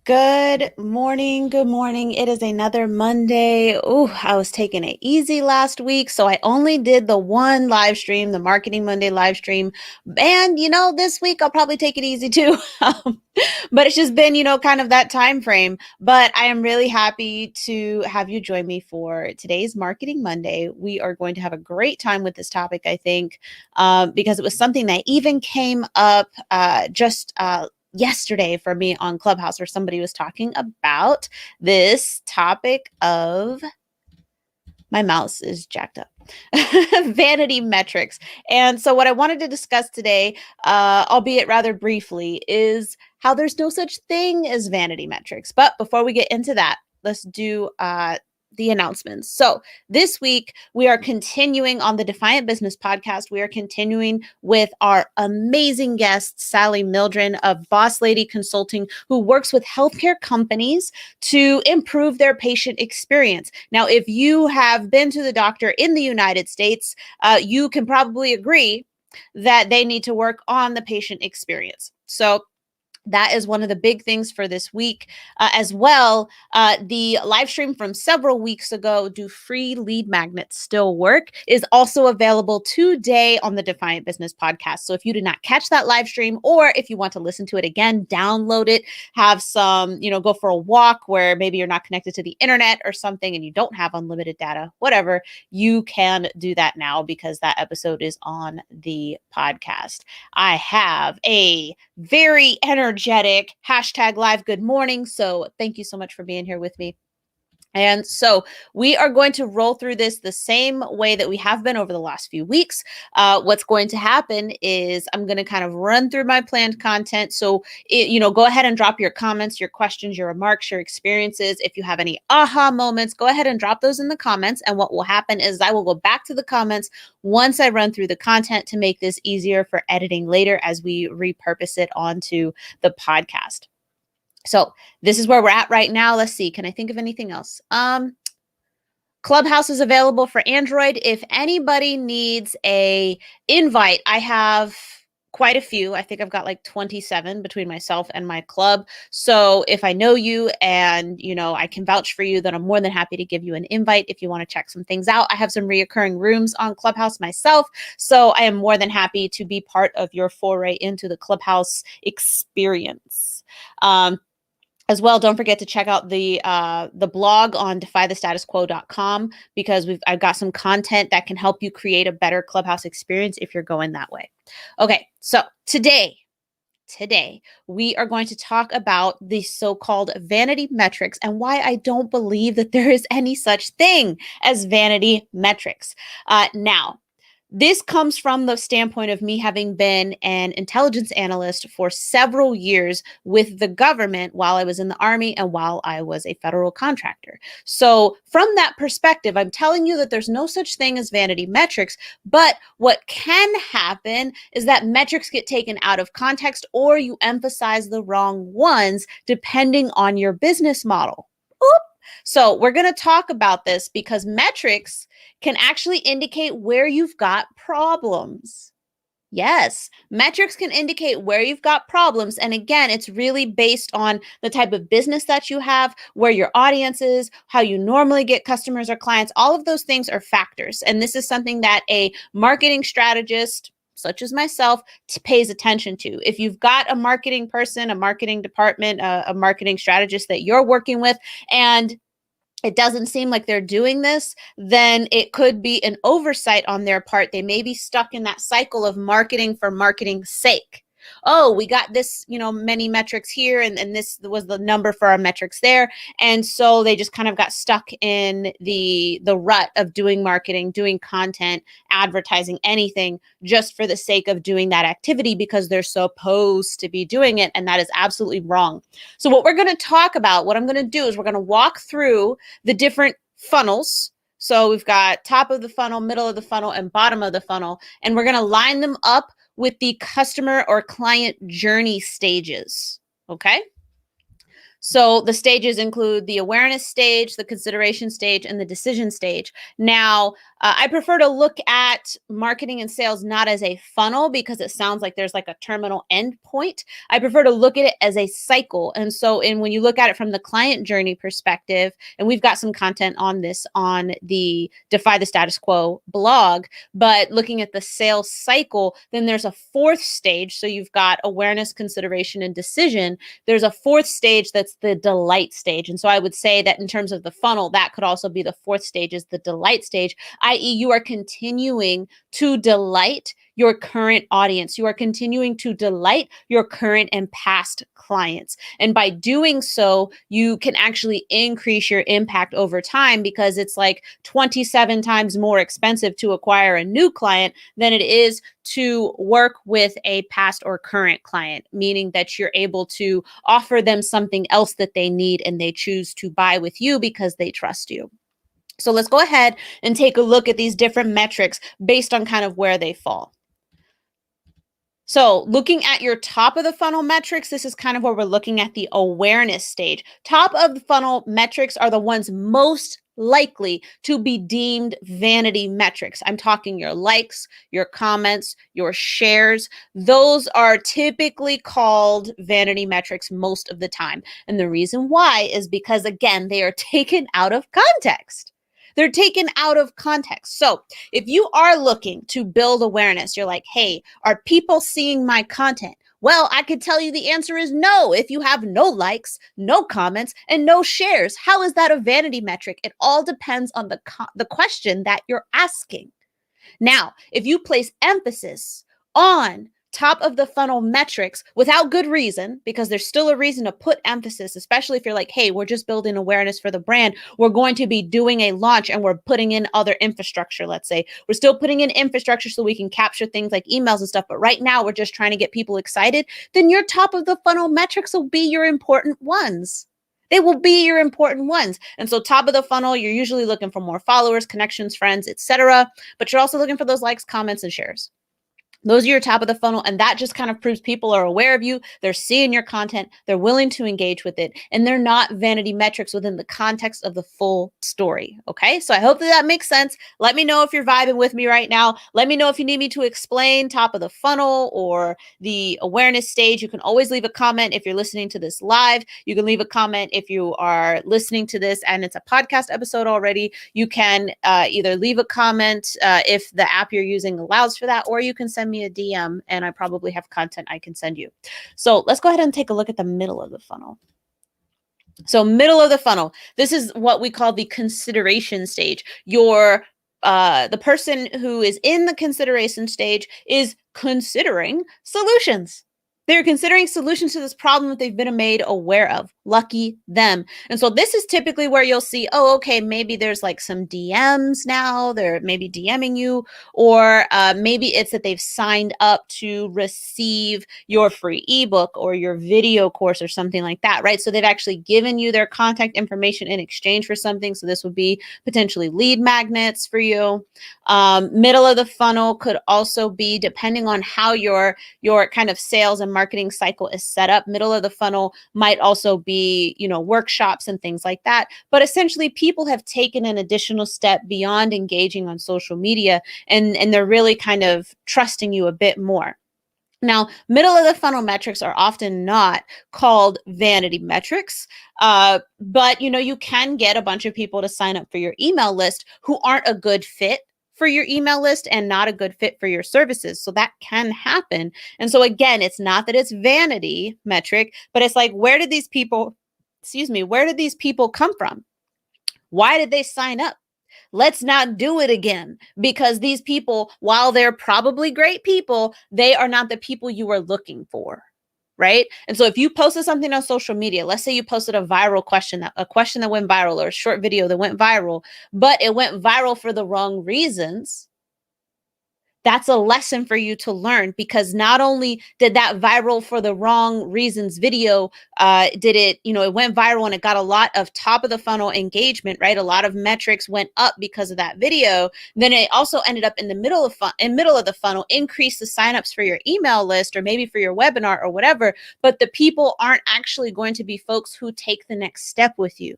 Good morning. Good morning. It is another Monday. Oh, I was taking it easy last week, so I only did the one live stream, the Marketing Monday live stream. And this week I'll probably take it easy too. But it's just been, kind of that time frame. But I am really happy to have you join me for today's Marketing Monday. We are going to have a great time with this topic, I think, because it was something that even came up just yesterday for me on Clubhouse, where somebody was talking about this topic of my mouse is jacked up. Vanity metrics. And so, what I wanted to discuss today, albeit rather briefly, is how there's no such thing as vanity metrics. But before we get into that, let's do the announcements. So, this week we are continuing on the Defiant Business podcast. We are continuing with our amazing guest, Sally Mildren of Boss Lady Consulting, who works with healthcare companies to improve their patient experience. Now, if you have been to the doctor in the United States, you can probably agree that they need to work on the patient experience. So that is one of the big things for this week. As well, the live stream from several weeks ago, Do Free Lead Magnets Still Work, is also available today on the Defiant Business podcast. So if you did not catch that live stream, or if you want to listen to it again, download it, have some, go for a walk where maybe you're not connected to the internet or something and you don't have unlimited data, whatever, you can do that now because that episode is on the podcast. I have a very energetic hashtag live good morning. So thank you so much for being here with me. And so we are going to roll through this the same way that we have been over the last few weeks. What's going to happen is I'm going to kind of run through my planned content. So, go ahead and drop your comments, your questions, your remarks, your experiences. If you have any aha moments, go ahead and drop those in the comments. And what will happen is I will go back to the comments once I run through the content to make this easier for editing later as we repurpose it onto the podcast. So this is where we're at right now. Let's see. Can I think of anything else? Clubhouse is available for Android. If anybody needs a invite, I have quite a few. I think I've got like 27 between myself and my club. So if I know you and, I can vouch for you, then I'm more than happy to give you an invite if you want to check some things out. I have some reoccurring rooms on Clubhouse myself. So I am more than happy to be part of your foray into the Clubhouse experience. As well, don't forget to check out the blog on defythestatusquo.com because I've got some content that can help you create a better Clubhouse experience if you're going that way. Okay, so today we are going to talk about the so-called vanity metrics and why I don't believe that there is any such thing as vanity metrics. Now, this comes from the standpoint of me having been an intelligence analyst for several years with the government while I was in the Army and while I was a federal contractor. So from that perspective, I'm telling you that there's no such thing as vanity metrics, but what can happen is that metrics get taken out of context or you emphasize the wrong ones depending on your business model. Oop. So we're going to talk about this because metrics can actually indicate where you've got problems. Yes, metrics can indicate where you've got problems. And again, it's really based on the type of business that you have, where your audience is, how you normally get customers or clients. All of those things are factors. And this is something that a marketing strategist, such as myself, pays attention to. If you've got a marketing person, a marketing department, a marketing strategist that you're working with, and it doesn't seem like they're doing this, then it could be an oversight on their part. They may be stuck in that cycle of marketing for marketing's sake. Oh, we got this, many metrics here, and this was the number for our metrics there. And so they just kind of got stuck in the rut of doing marketing, doing content, advertising, anything just for the sake of doing that activity because they're supposed to be doing it. And that is absolutely wrong. So what we're going to talk about, what I'm going to do is we're going to walk through the different funnels. So we've got top of the funnel, middle of the funnel, and bottom of the funnel, and we're going to line them up with the customer or client journey stages. Okay. So the stages include the awareness stage, the consideration stage, and the decision stage. Now, I prefer to look at marketing and sales not as a funnel because it sounds like there's like a terminal end point. I prefer to look at it as a cycle. And so when you look at it from the client journey perspective, and we've got some content on this on the Defy the Status Quo blog, but looking at the sales cycle, then there's a fourth stage. So you've got awareness, consideration, and decision. There's a fourth stage that's the delight stage. And so I would say that in terms of the funnel, that could also be the fourth stage is the delight stage, i.e. you are continuing to delight your current audience. You are continuing to delight your current and past clients. And by doing so, you can actually increase your impact over time because it's like 27 times more expensive to acquire a new client than it is to work with a past or current client, meaning that you're able to offer them something else that they need and they choose to buy with you because they trust you. So let's go ahead and take a look at these different metrics based on kind of where they fall. So looking at your top of the funnel metrics, this is kind of where we're looking at the awareness stage. Top of the funnel metrics are the ones most likely to be deemed vanity metrics. I'm talking your likes, your comments, your shares. Those are typically called vanity metrics most of the time. And the reason why is because, again, they are taken out of context. They're taken out of context. So if you are looking to build awareness, you're like, hey, are people seeing my content? Well, I could tell you the answer is no. If you have no likes, no comments, and no shares, how is that a vanity metric? It all depends on the question that you're asking. Now, if you place emphasis on top of the funnel metrics without good reason, because there's still a reason to put emphasis, especially if you're like, hey, we're just building awareness for the brand. We're going to be doing a launch and we're putting in other infrastructure. Let's say we're still putting in infrastructure so we can capture things like emails and stuff. But right now we're just trying to get people excited. Then your top of the funnel metrics will be your important ones. They will be your important ones. And so top of the funnel, you're usually looking for more followers, connections, friends, etc. But you're also looking for those likes, comments, and shares. Those are your top of the funnel. And that just kind of proves people are aware of you. They're seeing your content. They're willing to engage with it. And they're not vanity metrics within the context of the full story. Okay. So I hope that makes sense. Let me know if you're vibing with me right now. Let me know if you need me to explain top of the funnel or the awareness stage. You can always leave a comment if you're listening to this live. You can leave a comment if you are listening to this and it's a podcast episode already. You can either leave a comment if the app you're using allows for that, or you can send me a DM and I probably have content I can send you. So let's go ahead and take a look at the middle of the funnel. So middle of the funnel, this is what we call the consideration stage. The person who is in the consideration stage is considering solutions. They're considering solutions to this problem that they've been made aware of. Lucky them. And so this is typically where you'll see, oh, okay, maybe there's like some DMs now. They're maybe DMing you, or maybe it's that they've signed up to receive your free ebook or your video course or something like that, right? So they've actually given you their contact information in exchange for something. So this would be potentially lead magnets for you. Middle of the funnel could also be, depending on how your kind of sales and marketing cycle is set up. Middle of the funnel might also be, workshops and things like that. But essentially, people have taken an additional step beyond engaging on social media, and they're really kind of trusting you a bit more. Now, middle of the funnel metrics are often not called vanity metrics, but you can get a bunch of people to sign up for your email list who aren't a good fit for your email list and not a good fit for your services. So that can happen. And so again, it's not that it's vanity metric, but it's like, where did these people come from? Why did they sign up? Let's not do it again, because these people, while they're probably great people, they are not the people you are looking for. Right? And so if you posted something on social media, let's say you posted a question that went viral, or a short video that went viral, but it went viral for the wrong reasons, That's a lesson for you to learn, because not only did that viral for the wrong reasons video, did it, it went viral and it got a lot of top of the funnel engagement, right? A lot of metrics went up because of that video. Then it also ended up in the middle of the funnel, increase the signups for your email list or maybe for your webinar or whatever. But the people aren't actually going to be folks who take the next step with you.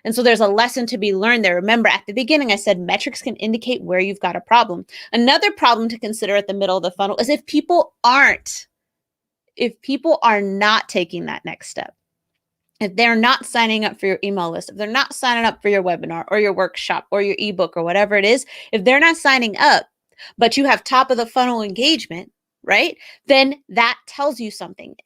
And so there's a lesson to be learned there. Remember, at the beginning, I said metrics can indicate where you've got a problem. Another problem to consider at the middle of the funnel is if people are not taking that next step. If they're not signing up for your email list, if they're not signing up for your webinar or your workshop or your ebook or whatever it is, if they're not signing up, but you have top of the funnel engagement, right? Then that tells you something.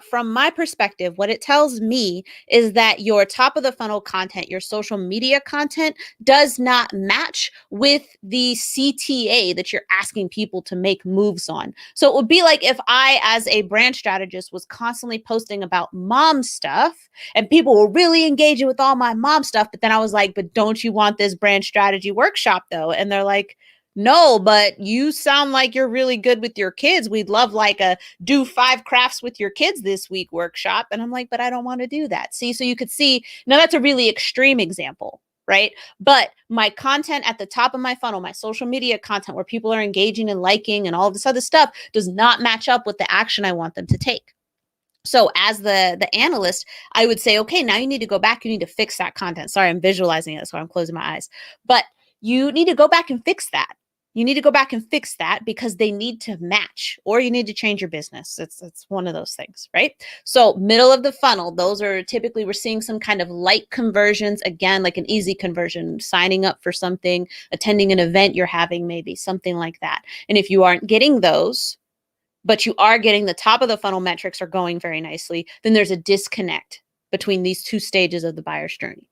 From my perspective, what it tells me is that your top of the funnel content, your social media content, does not match with the CTA that you're asking people to make moves on. So it would be like if I, as a brand strategist, was constantly posting about mom stuff and people were really engaging with all my mom stuff. But then I was like, but don't you want this brand strategy workshop though? And they're like, no, but you sound like you're really good with your kids. We'd love like a do 5 crafts with your kids this week workshop. And I'm like, but I don't want to do that. See, so you could see, now that's a really extreme example, right? But my content at the top of my funnel, my social media content where people are engaging and liking and all this other stuff does not match up with the action I want them to take. So as the analyst, I would say, okay, now you need to go back. You need to fix that content. Sorry, I'm visualizing it, so I'm closing my eyes. But you need to go back and fix that. You need to go back and fix that because they need to match, or you need to change your business. It's one of those things, right? So middle of the funnel, those are typically, we're seeing some kind of light conversions, again, like an easy conversion, signing up for something, attending an event you're having, maybe something like that. And if you aren't getting those, but you are getting the top of the funnel metrics are going very nicely, then there's a disconnect between these two stages of the buyer's journey.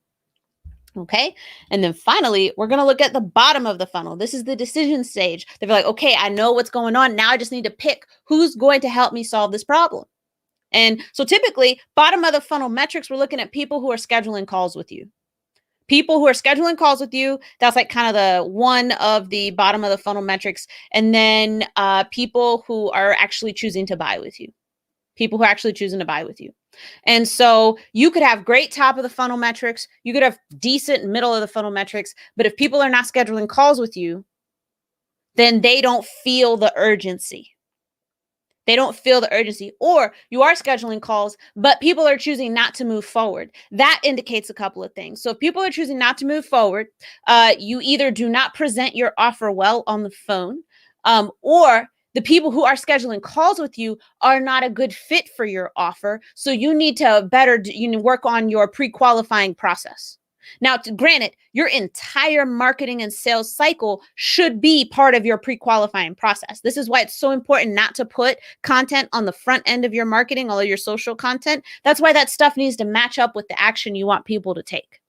Okay. And then finally, we're going to look at the bottom of the funnel. This is the decision stage. They're like, okay, I know what's going on. Now I just need to pick who's going to help me solve this problem. And so typically, bottom of the funnel metrics, we're looking at people who are scheduling calls with you. People who are scheduling calls with you, that's like kind of the one of the bottom of the funnel metrics. And then people who are actually choosing to buy with you. People who are actually choosing to buy with you. And so you could have great top of the funnel metrics. You could have decent middle of the funnel metrics. But if people are not scheduling calls with you, then they don't feel the urgency. They don't feel the urgency. Or you are scheduling calls, but people are choosing not to move forward. That indicates a couple of things. So if people are choosing not to move forward, you either do not present your offer well on the phone, or the people who are scheduling calls with you are not a good fit for your offer. So you need to work on your pre-qualifying process. Now, granted, your entire marketing and sales cycle should be part of your pre-qualifying process. This is why it's so important not to put content on the front end of your marketing, all of your social content. That's why that stuff needs to match up with the action you want people to take.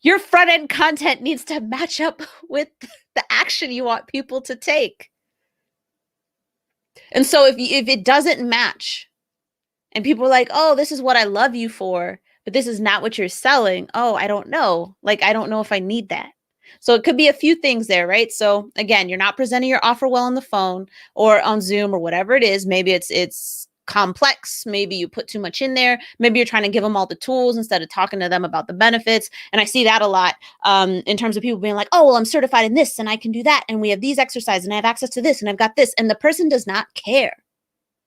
Your front end content needs to match up with the action you want people to take. And so if it doesn't match and people are like, oh, this is what I love you for, but this is not what you're selling. Oh, I don't know. Like, I don't know if I need that. So it could be a few things there, right? So again, you're not presenting your offer well on the phone or on Zoom or whatever it is. Maybe it's complex. Maybe you put too much in there. Maybe you're trying to give them all the tools instead of talking to them about the benefits. And I see that a lot in terms of people being like, oh, well, I'm certified in this and I can do that. And we have these exercises and I have access to this and I've got this. And the person does not care.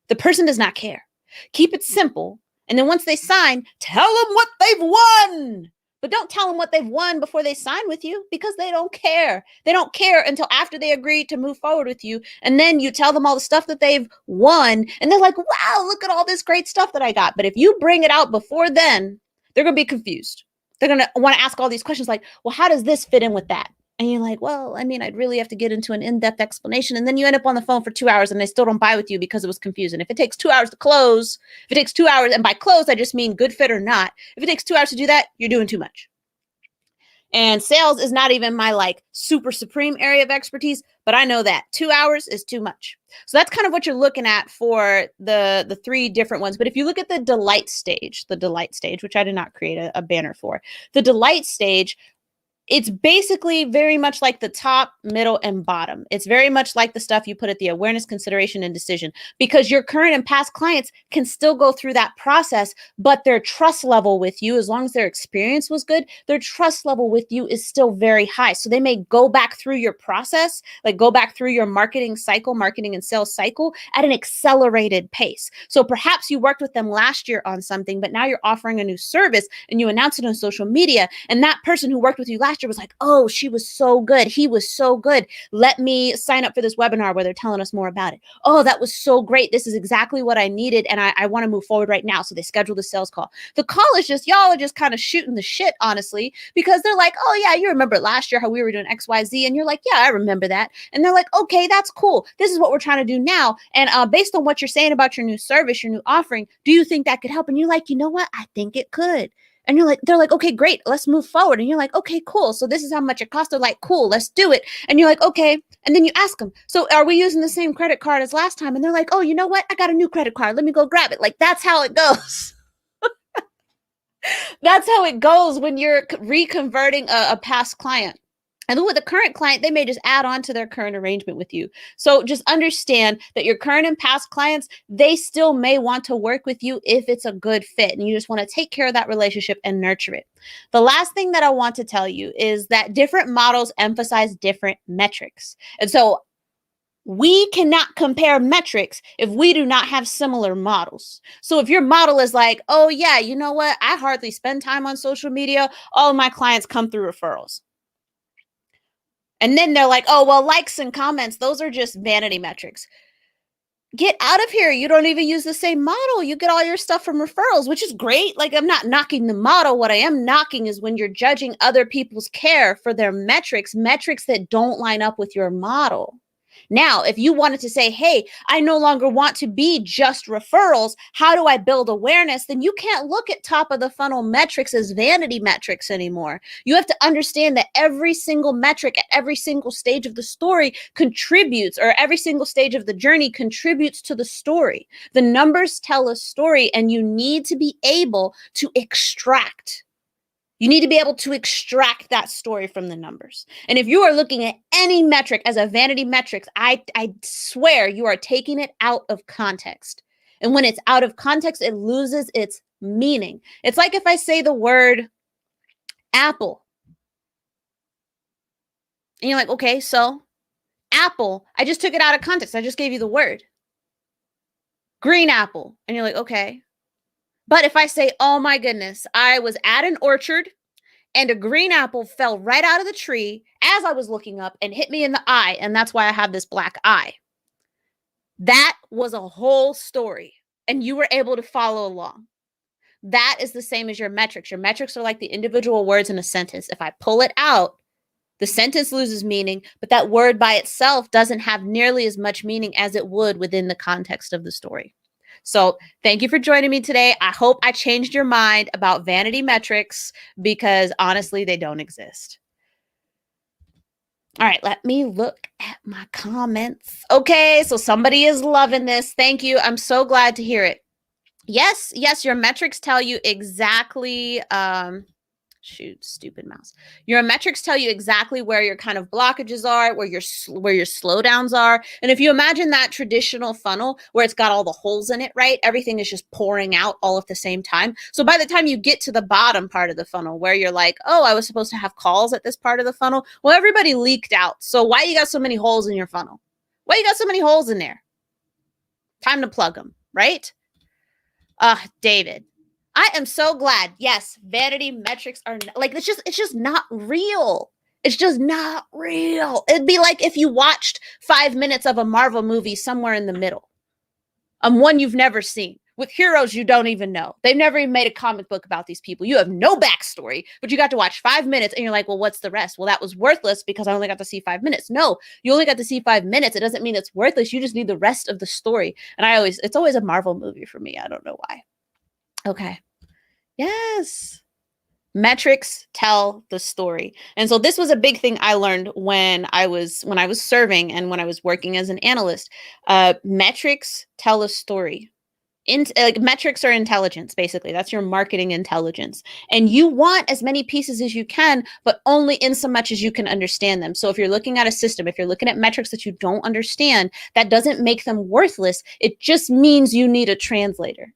The person does not care. Keep it simple. And then once they sign, tell them what they've won. But don't tell them what they've won before they sign with you, because they don't care. They don't care until after they agree to move forward with you. And then you tell them all the stuff that they've won. And they're like, wow, look at all this great stuff that I got. But if you bring it out before then, they're going to be confused. They're going to want to ask all these questions like, well, how does this fit in with that? And you're like, well, I mean, I'd really have to get into an in-depth explanation. And then you end up on the phone for 2 hours and they still don't buy with you because it was confusing. If it takes 2 hours to close, if it takes 2 hours, and by close, I just mean good fit or not. If it takes 2 hours to do that, you're doing too much. And sales is not even my like super supreme area of expertise, but I know that 2 hours is too much. So that's kind of what you're looking at for the 3 different ones. But if you look at the delight stage, which I did not create a banner for, the delight stage, It's basically very much like the top, middle, and bottom. It's very much like the stuff you put at the awareness, consideration, and decision, because your current and past clients can still go through that process, but their trust level with you, as long as their experience was good, their trust level with you is still very high. So they may go back through your process, like go back through your marketing cycle, marketing and sales cycle at an accelerated pace. So perhaps you worked with them last year on something, but now you're offering a new service and you announce it on social media. And that person who worked with you last year was like, oh, she was so good. He was so good. Let me sign up for this webinar where they're telling us more about it. Oh, that was so great. This is exactly what I needed. And I want to move forward right now. So they scheduled a sales call. The call is just, y'all are just kind of shooting the shit, honestly, because they're like, oh yeah, you remember last year how we were doing XYZ. And you're like, yeah, I remember that. And they're like, okay, that's cool. This is what we're trying to do now. And based on what you're saying about your new service, your new offering, do you think that could help? And you're like, you know what? I think it could. And they're like, okay, great, let's move forward. And you're like, okay, cool. So this is how much it costs. They're like, cool, let's do it. And you're like, okay. And then you ask them, so are we using the same credit card as last time? And they're like, oh, you know what? I got a new credit card. Let me go grab it. Like, that's how it goes. That's how it goes when you're reconverting a past client. And then with a current client, they may just add on to their current arrangement with you. So just understand that your current and past clients, they still may want to work with you if it's a good fit. And you just want to take care of that relationship and nurture it. The last thing that I want to tell you is that different models emphasize different metrics. And so we cannot compare metrics if we do not have similar models. So if your model is like, oh yeah, you know what? I hardly spend time on social media. All of my clients come through referrals. And then they're like, oh, well, likes and comments, those are just vanity metrics. Get out of here. You don't even use the same model. You get all your stuff from referrals, which is great. Like, I'm not knocking the model. What I am knocking is when you're judging other people's care for their metrics that don't line up with your model. Now, if you wanted to say, hey, I no longer want to be just referrals, how do I build awareness? Then you can't look at top of the funnel metrics as vanity metrics anymore. You have to understand that every single metric at every single stage of the story contributes, or every single stage of the journey contributes to the story. The numbers tell a story, and you need to be able to extract. You need to be able to extract that story from the numbers. And if you are looking at any metric as a vanity metric, I swear you are taking it out of context. And when it's out of context, it loses its meaning. It's like if I say the word apple. And you're like, okay, so apple, I just took it out of context. I just gave you the word. Green apple. And you're like, okay. But if I say, oh my goodness, I was at an orchard and a green apple fell right out of the tree as I was looking up and hit me in the eye, and that's why I have this black eye. That was a whole story, and you were able to follow along. That is the same as your metrics. Your metrics are like the individual words in a sentence. If I pull it out, the sentence loses meaning, but that word by itself doesn't have nearly as much meaning as it would within the context of the story. So thank you for joining me today. I hope I changed your mind about vanity metrics, because honestly, they don't exist. All right, let me look at my comments. Okay, so somebody is loving this. Thank you. I'm so glad to hear it. Yes, your metrics tell you exactly, shoot, stupid mouse. Your metrics tell you exactly where your kind of blockages are, where your slowdowns are. And if you imagine that traditional funnel where it's got all the holes in it, right? Everything is just pouring out all at the same time. So by the time you get to the bottom part of the funnel where you're like, oh, I was supposed to have calls at this part of the funnel. Well, everybody leaked out. So why you got so many holes in your funnel? Why you got so many holes in there? Time to plug them, right? David, I am so glad. Yes, vanity metrics are like, it's just not real. It's just not real. It'd be like if you watched 5 minutes of a Marvel movie somewhere in the middle. One you've never seen with heroes you don't even know. They've never even made a comic book about these people. You have no backstory, but you got to watch 5 minutes and you're like, well, what's the rest? Well, that was worthless because I only got to see 5 minutes. No, you only got to see 5 minutes. It doesn't mean it's worthless. You just need the rest of the story. And it's always a Marvel movie for me. I don't know why. Okay. Yes. Metrics tell the story. And so this was a big thing I learned when I was serving and when I was working as an analyst. Metrics tell a story. Like metrics are intelligence, basically. That's your marketing intelligence. And you want as many pieces as you can, but only in so much as you can understand them. So if you're looking at a system, if you're looking at metrics that you don't understand, that doesn't make them worthless. It just means you need a translator.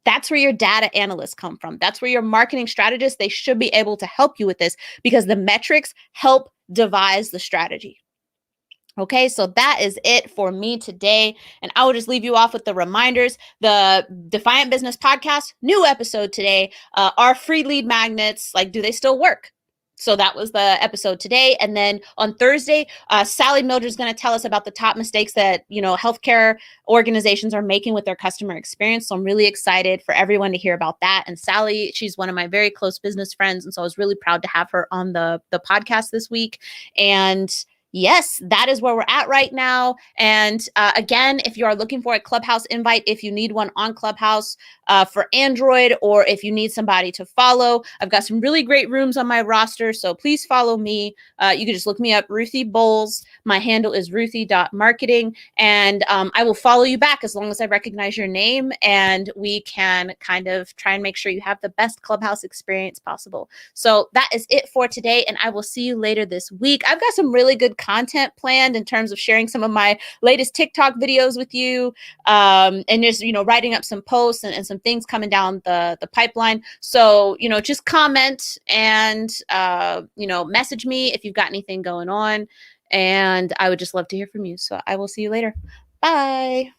That's where your data analysts come from. That's where your marketing strategists, they should be able to help you with this because the metrics help devise the strategy. Okay, so that is it for me today. And I will just leave you off with the reminders. The Defiant Business Podcast, new episode today. Are free lead magnets, like, do they still work? So that was the episode today. And then on Thursday, Sally Mildred is going to tell us about the top mistakes that, healthcare organizations are making with their customer experience. So I'm really excited for everyone to hear about that. And Sally, she's one of my very close business friends. And so I was really proud to have her on the podcast this week. And yes, that is where we're at right now. And again, if you are looking for a Clubhouse invite, if you need one on Clubhouse for Android, or if you need somebody to follow, I've got some really great rooms on my roster. So please follow me. You can just look me up, Ruthie Bowles. My handle is ruthie.marketing. And I will follow you back as long as I recognize your name. And we can kind of try and make sure you have the best Clubhouse experience possible. So that is it for today. And I will see you later this week. I've got some really good content planned in terms of sharing some of my latest TikTok videos with you, and just writing up some posts and some things coming down the pipeline. So just comment and message me if you've got anything going on, and I would just love to hear from you. So I will see you later. Bye.